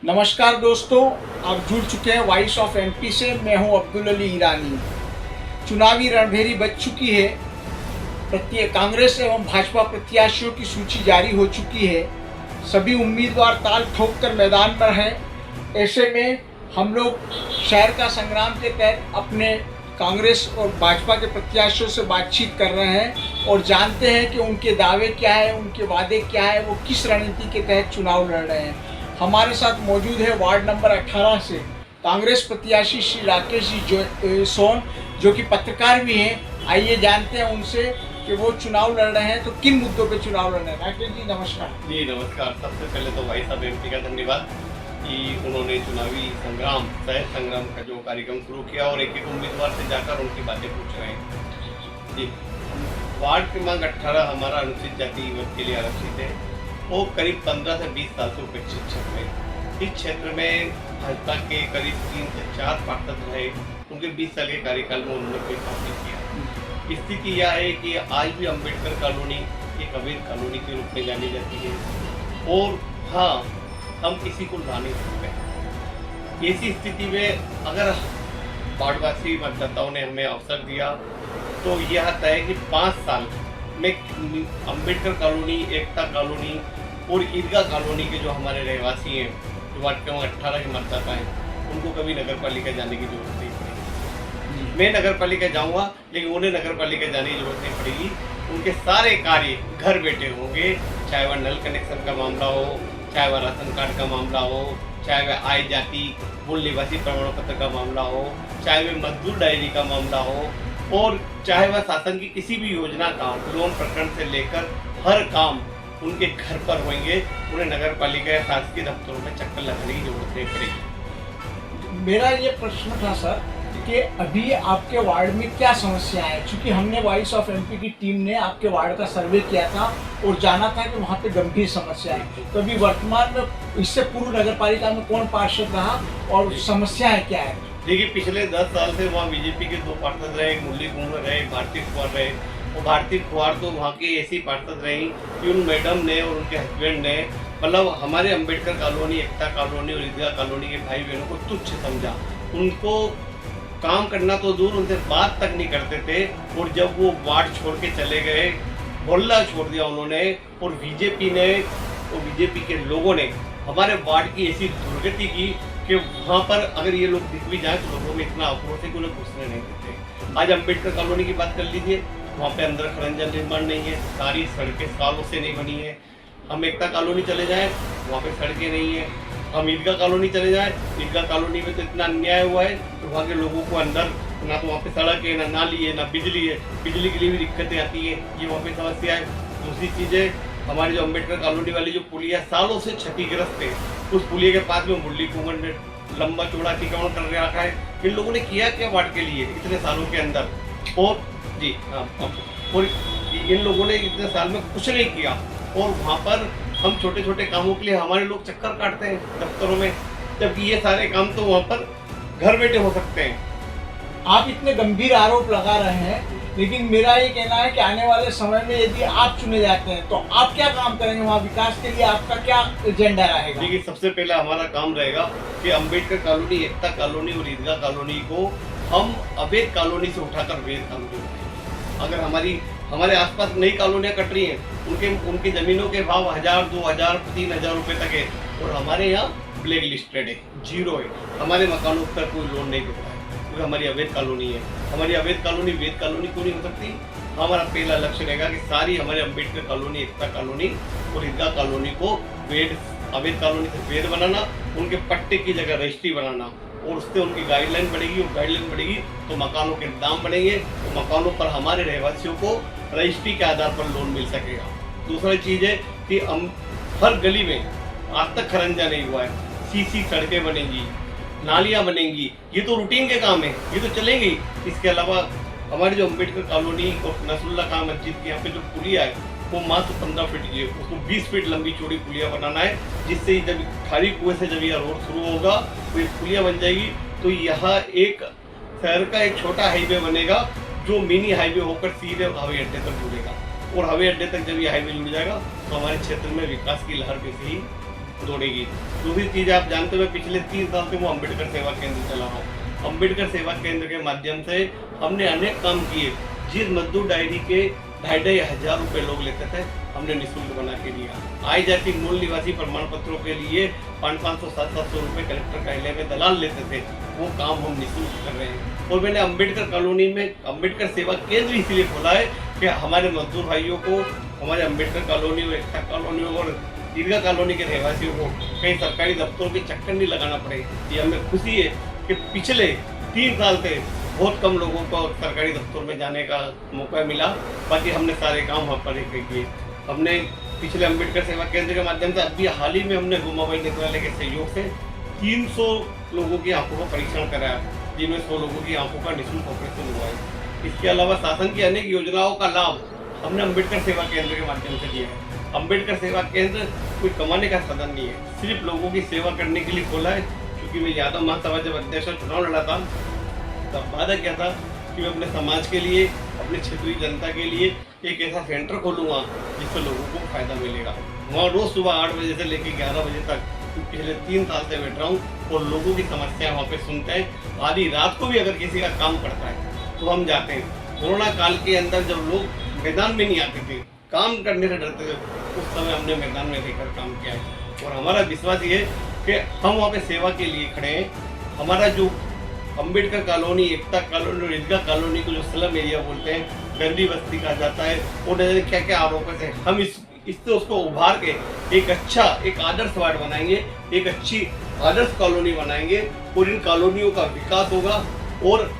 नमस्कार दोस्तों, आप जुड़ चुके हैं वॉइस ऑफ एमपी से। मैं हूं अब्दुल अली ईरानी। चुनावी रणभेरी बज चुकी है। कांग्रेस एवं भाजपा प्रत्याशियों की सूची जारी हो चुकी है। सभी उम्मीदवार ताल ठोक कर मैदान में हैं। ऐसे में हम लोग शहर का संग्राम के तहत अपने कांग्रेस और भाजपा के प्रत्याशियों से बातचीत कर रहे हैं और जानते हैं कि उनके दावे क्या है, उनके वादे क्या है, वो किस रणनीति के तहत चुनाव लड़ रहे हैं। हमारे साथ मौजूद है वार्ड नंबर 18 से कांग्रेस प्रत्याशी श्री राकेश जी सोन, जो कि पत्रकार भी हैं। आइए जानते हैं उनसे कि वो चुनाव लड़ रहे हैं तो किन मुद्दों पे चुनाव लड़ रहे हैं। राकेश जी नमस्कार। जी नमस्कार। सबसे पहले तो भाई साहब एमपी का धन्यवाद कि उन्होंने चुनावी संग्राम शहर संग्राम का जो कार्यक्रम शुरू किया और एक एक उम्मीदवार से जाकर उनकी बातें पूछ रहे हैं। जी, वार्ड क्रमांक 18 हमारा अनुसूचित जाति वर्ग के लिए आरक्षित है। वो करीब 15 से 20 साल से उपेक्षित क्षेत्र है। इस क्षेत्र में भाजपा के करीब 3 से 4 पार्षद रहे। उनके 20 साल के कार्यकाल में उन्होंने कोई काम नहीं किया। स्थिति यह है कि आज भी अम्बेडकर कॉलोनी एक अवैध कॉलोनी के रूप में जानी जाती है और हाँ, हम किसी को ला नहीं सकते। ऐसी स्थिति में अगर वार्डवासी मतदाताओं ने हमें अवसर दिया तो यह तय है कि 5 साल में अम्बेडकर कॉलोनी, एकता कॉलोनी और ईदगाह कॉलोनी के जो हमारे रहवासी हैं, जो वार्ड क्रमांक 18 के मतदाता हैं, उनको कभी नगर पालिका जाने की जरूरत नहीं पड़ेगी। मैं नगर पालिका जाऊँगा लेकिन उन्हें नगर पालिका जाने की जरूरत नहीं पड़ेगी। उनके सारे कार्य घर बैठे होंगे, चाहे वह नल कनेक्शन का मामला हो, चाहे वह राशन कार्ड का मामला हो, चाहे वह आय जाति मूल निवासी प्रमाण पत्र का मामला हो, चाहे वह मजदूर डायरी का मामला हो और चाहे वह शासन की किसी भी योजना का लोन प्रकरण से लेकर हर काम उनके घर पर होंगे। उन्हें नगर पालिका या शासकीय दफ्तरों में चक्कर लगाने की जरूरत नहीं पड़ेगी। मेरा ये प्रश्न था सर कि अभी आपके वार्ड में क्या समस्या है, क्योंकि हमने वॉइस ऑफ एमपी की टीम ने आपके वार्ड का सर्वे किया था और जाना था कि वहाँ पे गंभीर समस्या है। तो अभी वर्तमान में इससे पूर्व नगर पालिका में कौन पार्षद रहा और समस्याएं क्या है? देखिए, पिछले 10 साल से वहाँ बीजेपी के 2 पार्षद रहे, मुरली कुंवर रहे, भारती कुंवर रहे। और भारती कुंवर तो वहाँ की ऐसी पार्षद रही कि उन मैडम ने और उनके हस्बैंड ने मतलब हमारे अम्बेडकर कॉलोनी, एकता कॉलोनी और ईदगाह कॉलोनी के भाई बहनों को तुच्छ समझा। उनको काम करना तो दूर, उनसे बात तक नहीं करते थे। और जब वो वार्ड छोड़ के चले गए, मोहल्ला छोड़ दिया उन्होंने, और बीजेपी ने और बीजेपी के लोगों ने हमारे वार्ड की ऐसी दुर्गति की कि वहाँ पर अगर ये लोग दिख भी जाए तो लोगों में इतना आक्रोश है कि उन्हें घुसने नहीं देते। आज अम्बेडकर कॉलोनी की बात कर लीजिए, वहाँ पे अंदर खरंजा निर्माण नहीं है, सारी सड़कें सालों से नहीं बनी है। हम एकता कॉलोनी चले जाएँ, वहाँ पे सड़कें नहीं है। हम ईदगाह कॉलोनी चले जाएँ, ईदगाह कॉलोनी में तो इतना अन्याय हुआ है तो वहाँ के लोगों को अंदर ना तो वहाँ पे सड़क है, ना नाली है, ना बिजली है। बिजली के लिए भी दिक्कतें आती है, ये वहाँ पे समस्या है। दूसरी चीज़ है, हमारी जो अम्बेडकर कॉलोनी वाली जो पुलिया सालों से क्षतिग्रस्त है, उस पुलिया के पास में मुरली कुंवर ने लंबा चौड़ा अतिक्रमण कर रखा है। इन लोगों ने किया क्या वार्ड के लिए इतने सालों के अंदर? और जी हाँ, और इन लोगों ने इतने साल में कुछ नहीं किया और वहाँ पर हम छोटे छोटे कामों के लिए हमारे लोग चक्कर काटते हैं दफ्तरों में, जबकि ये सारे काम तो वहाँ पर घर बैठे हो सकते हैं। आप इतने गंभीर आरोप लगा रहे हैं, लेकिन मेरा ये कहना है कि आने वाले समय में यदि आप चुने जाते हैं तो आप क्या काम करेंगे वहाँ विकास के लिए? आपका क्या एजेंडा रहेगा? देखिए, सबसे पहला हमारा काम रहेगा कि अम्बेडकर कॉलोनी, एकता कॉलोनी और ईदगाह कॉलोनी को हम अवैध कॉलोनी से उठाकर वैध कॉलोनी बनाएंगे। अगर हमारे आसपास नई कॉलोनियाँ कट रही हैं, उनकी ज़मीनों के भाव 1000, 2000, 3000 रुपये तक है और हमारे यहाँ ब्लैक लिस्टेड है, जीरो है। हमारे मकानों पर कोई लोन नहीं देता है क्योंकि हमारी अवैध कॉलोनी है। हमारी अवैध कॉलोनी वैध कॉलोनी क्यों नहीं हो सकती? हमारा पहला लक्ष्य रहेगा कि सारी हमारे अम्बेडकर कॉलोनी, एकता कॉलोनी और ईदगाह कॉलोनी को अवैध कॉलोनी से वैध बनाना, उनके पट्टे की जगह रजिस्ट्री बनाना और उससे उनकी गाइडलाइन बढ़ेगी। और गाइडलाइन बढ़ेगी तो मकानों के दाम बढ़ेंगे, तो मकानों पर हमारे रहवासियों को रजिस्ट्री के आधार पर लोन मिल सकेगा। दूसरी चीज़ है कि हम हर गली में आज तक खरंजा नहीं हुआ है, सीसी सड़कें बनेंगी, नालियाँ बनेंगी। ये तो रूटीन के काम है, ये तो चलेंगे। इसके अलावा हमारी जो अम्बेडकर कॉलोनी और नसरुल्ला खां मस्जिद के यहाँ पे जो पुलिया है वो मात्र 15 फीट की है, उसको 20 फीट लंबी चौड़ी पुलिया बनाना है, जिससे जब खाली कुएं से जब यह रोड शुरू होगा तो ये पुलिया बन जाएगी। तो यहाँ एक शहर का एक छोटा हाईवे बनेगा जो मिनी हाईवे होकर सीधे हवाई अड्डे तक जुड़ेगा। और हवाई अड्डे तक जब ये हाईवे जुड़ जाएगा तो हमारे क्षेत्र में विकास की लहर वैसे ही दौड़ेगी। दूसरी चीज़ आप जानते हो, पिछले 3 साल से वो अम्बेडकर सेवा केंद्र चला रहा हूँ। अम्बेडकर सेवा केंद्र के माध्यम से हमने अनेक काम किए। जिस मजदूर डायरी के 2,500 रुपये लोग लेते थे, हमने निःशुल्क बना के दिया। आय जाति मूल निवासी प्रमाण पत्रों के लिए 500, 700 रुपये कलेक्टर कार्यालय में दलाल लेते थे, वो काम हम निःशुल्क कर रहे हैं। और मैंने अम्बेडकर कॉलोनी में अम्बेडकर सेवा केंद्र इसलिए खोला है कि हमारे मजदूर भाइयों को, हमारे अम्बेडकर कॉलोनी और एकता कॉलोनी और ईदगाह कॉलोनी के रहवासियों को कहीं सरकारी दफ्तरों के चक्कर नहीं लगाना पड़े। ये हमें खुशी है कि पिछले 3 साल से बहुत कम लोगों को सरकारी दफ्तर में जाने का मौका मिला। बाकी हमने सारे काम वहाँ पर किए। हमने पिछले अम्बेडकर सेवा केंद्र के माध्यम से अभी हाल ही में हमने गुमाबाई नेत्रालय के सहयोग से 300 लोगों की आंखों का परीक्षण कराया, जिनमें 100 लोगों की आंखों का निःशुल्क ऑपरेशन हुआ है। इसके अलावा शासन की अनेक योजनाओं का लाभ हमने अम्बेडकर सेवा केंद्र के माध्यम से दिया है। अम्बेडकर सेवा केंद्र कोई कमाने का साधन नहीं है, सिर्फ लोगों की सेवा करने के लिए खोला है। क्योंकि मैं यादव महासभा जब अध्यक्ष चुनाव लड़ा था, तब वादा किया था कि मैं अपने समाज के लिए, अपने क्षेत्रीय जनता के लिए एक ऐसा सेंटर खोलूँगा जिससे लोगों को फायदा मिलेगा। वहाँ रोज़ सुबह 8 बजे से लेकर 11 बजे तक पिछले 3 साल से बैठ रहा हूँ और लोगों की समस्या वहाँ पे सुनते हैं। आधी रात को भी अगर किसी का काम पड़ता है तो हम जाते हैं। कोरोना काल के अंदर जब लोग मैदान में नहीं आते थे, काम करने से डरते थे, उस समय हमने मैदान में रहकर काम किया है। और हमारा विश्वास ये है कि हम वहाँ पे सेवा के लिए खड़े हैं। हमारा जो अम्बेडकर कॉलोनी, एकता कॉलोनी और ईदगाह कॉलोनी को जो स्लम एरिया बोलते हैं, गंदी बस्ती कहा जाता है, और क्या क्या आरोप है, हम इससे उसको उभार के एक आदर्श वार्ड बनाएंगे, एक अच्छी आदर्श कॉलोनी बनाएंगे और इन कॉलोनियों का विकास होगा। और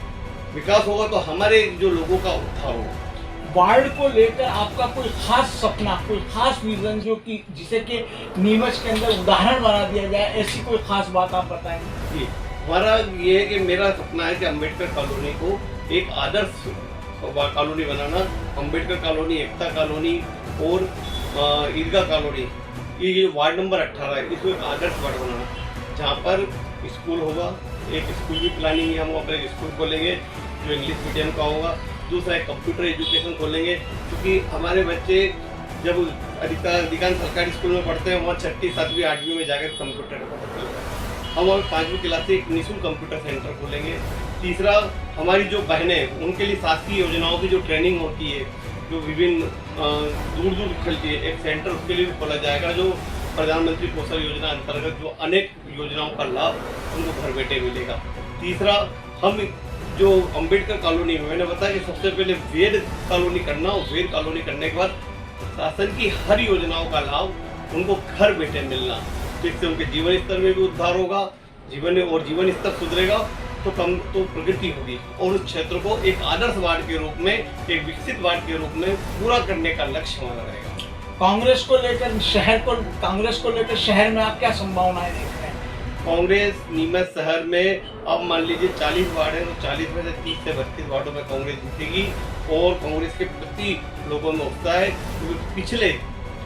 विकास होगा तो हमारे जो लोगों का उद्धार होगा। वार्ड को लेकर आपका कोई खास सपना, कोई खास विजन जो कि जिसे कि नीमच के अंदर उदाहरण बना दिया जाए, ऐसी कोई खास बात आप बताएंगे? जी, हमारा ये है कि मेरा सपना है कि अम्बेडकर कॉलोनी को एक आदर्श कॉलोनी बनाना। अम्बेडकर कॉलोनी, एकता कॉलोनी और ईदगाह कॉलोनी, ये वार्ड नंबर 18 है, इसको एक आदर्श वार्ड बनाना, जहाँ पर स्कूल होगा। एक स्कूल की प्लानिंग है, हम वहाँ पर एक स्कूल खोलेंगे जो इंग्लिश मीडियम का होगा। दूसरा एक कंप्यूटर एजुकेशन खोलेंगे, क्योंकि हमारे बच्चे जब अधिकांश सरकारी स्कूल में पढ़ते हैं, वहाँ 6वीं, 7वीं, 8वीं में जाकर कंप्यूटर का पता चलता है। हम वहाँ 5वीं क्लास से एक निःशुल्क कंप्यूटर सेंटर खोलेंगे। तीसरा, हमारी जो बहनें, उनके लिए शासकीय योजनाओं की जो ट्रेनिंग होती है, जो विभिन्न दूर दूर चलती है, एक सेंटर उसके लिए भी खोला जाएगा, जो प्रधानमंत्री कौशल योजना अंतर्गत जो अनेक योजनाओं का लाभ उनको घर बैठे मिलेगा। तीसरा, हम जो अम्बेडकर कॉलोनी में मैंने बताया कि सबसे पहले वेद कॉलोनी करना, और वेद कॉलोनी करने के बाद शासन की हर योजनाओं का लाभ उनको घर बैठे मिलना, जिससे उनके जीवन स्तर में भी उद्धार होगा, जीवन स्तर सुधरेगा तो प्रगति होगी, और उस क्षेत्र को एक आदर्श वार्ड के रूप में, एक विकसित वार्ड के रूप में पूरा करने का लक्ष्य हमारा रहेगा। कांग्रेस को लेकर शहर में आप क्या संभावनाएं देख रहे हैं? कांग्रेस नीमच शहर में अब मान लीजिए 40 वार्ड है, तो 40 में से 30 से 32 वार्डों में कांग्रेस जीतेगी। और कांग्रेस के प्रति लोगों में उत्साह है, क्योंकि पिछले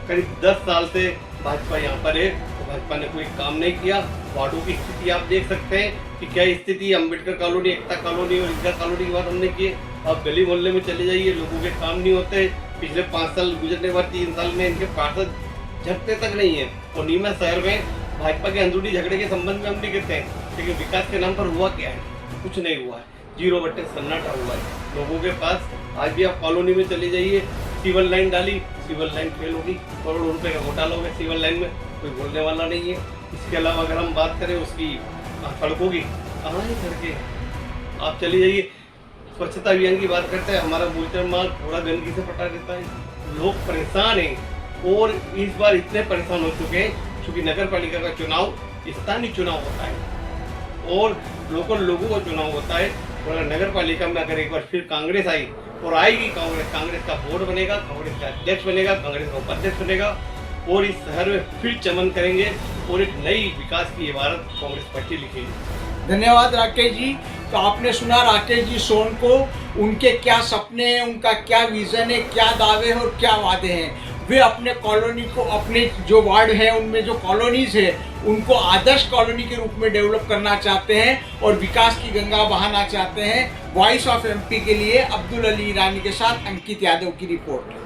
करीब 10 साल से भाजपा यहाँ पर है, तो भाजपा ने कोई काम नहीं किया। वार्डों की स्थिति आप देख सकते हैं कि क्या स्थिति अम्बेडकर कॉलोनी, एकता कॉलोनी और ईदगाह कॉलोनी की बात हमने की। आप गली मोहल्ले में चले जाइए, लोगों के काम नहीं होते। पिछले 5 साल गुजरने के बाद 3 साल में इनके पार्षद झपटे तक नहीं है। और नीमच शहर में भाजपा के अंदरूनी झगड़े के संबंध में हम नहीं कहते हैं, लेकिन विकास के नाम पर हुआ क्या है? कुछ नहीं हुआ है, 0 बट्टे सन्नाटा हुआ है लोगों के पास। आज भी आप कॉलोनी में चले जाइए, सिविल लाइन डाली, सिविल लाइन फेल होगी, करोड़ों रुपए का घोटाला हो गया सिविल लाइन में, कोई बोलने वाला नहीं है। इसके अलावा अगर हम बात करें उसकी सड़कों की, कहाँ है सड़कें? आप चले जाइए, स्वच्छता अभियान की बात करते हैं, हमारा गुलचर मार्ग पूरा गंदगी से पटा रहता है, लोग परेशान हैं। और इस बार इतने परेशान हो चुके हैं क्योंकि नगर पालिका का चुनाव स्थानीय चुनाव होता है और लोगों का चुनाव होता है। और नगर पालिका में अगर एक बार फिर कांग्रेस आई और आएगी कांग्रेस का बोर्ड बनेगा, कांग्रेस का अध्यक्ष बनेगा, कांग्रेस का उपाध्यक्ष बनेगा, और इस शहर में फिर चमन करेंगे और एक नई विकास की इबारत कांग्रेस पार्टी लिखेगी। धन्यवाद राकेश जी। तो आपने सुना राकेश जी सोन को, उनके क्या सपने हैं, उनका क्या विजन है, क्या दावे और क्या वादे हैं। वे अपने कॉलोनी को, अपने जो वार्ड है उनमें जो कॉलोनीज है उनको आदर्श कॉलोनी के रूप में डेवलप करना चाहते हैं और विकास की गंगा बहाना चाहते हैं। वॉइस ऑफ एमपी के लिए अब्दुल अली ईरानी के साथ अंकित यादव की रिपोर्ट।